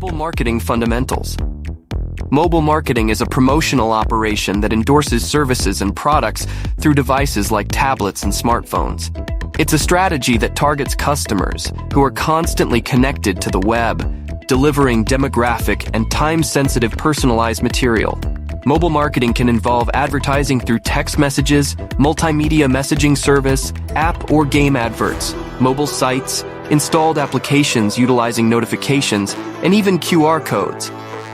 Mobile marketing fundamentals. Mobile marketing is a promotional operation that endorses services and products through devices like tablets and smartphones. It's a strategy that targets customers who are constantly connected to the web, delivering demographic and time-sensitive personalized material. Mobile marketing can involve advertising through text messages, multimedia messaging service, app or game adverts, mobile sites, installed applications utilizing notifications, and even QR codes.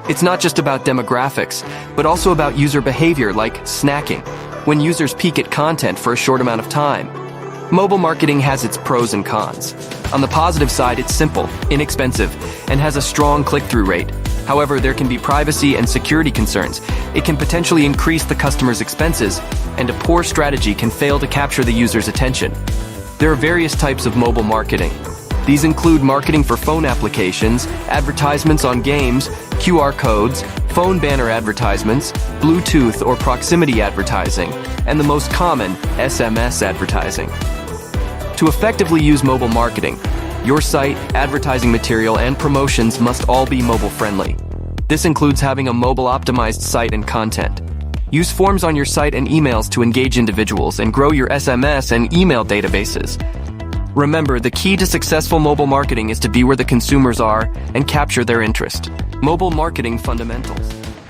It's not just about demographics, but also about user behavior like snacking, when users peek at content for a short amount of time. Mobile marketing has its pros and cons. On the positive side, it's simple, inexpensive, and has a strong click-through rate. However, there can be privacy and security concerns. It can potentially increase the customer's expenses, and a poor strategy can fail to capture the user's attention. There are various types of mobile marketing. These include marketing for phone applications, advertisements on games, QR codes, phone banner advertisements, Bluetooth or proximity advertising, and the most common, SMS advertising. To effectively use mobile marketing, your site, advertising material, and promotions must all be mobile-friendly. This includes having a mobile-optimized site and content. Use forms on your site and emails to engage individuals and grow your SMS and email databases. Remember, the key to successful mobile marketing is to be where the consumers are and capture their interest. Mobile marketing fundamentals.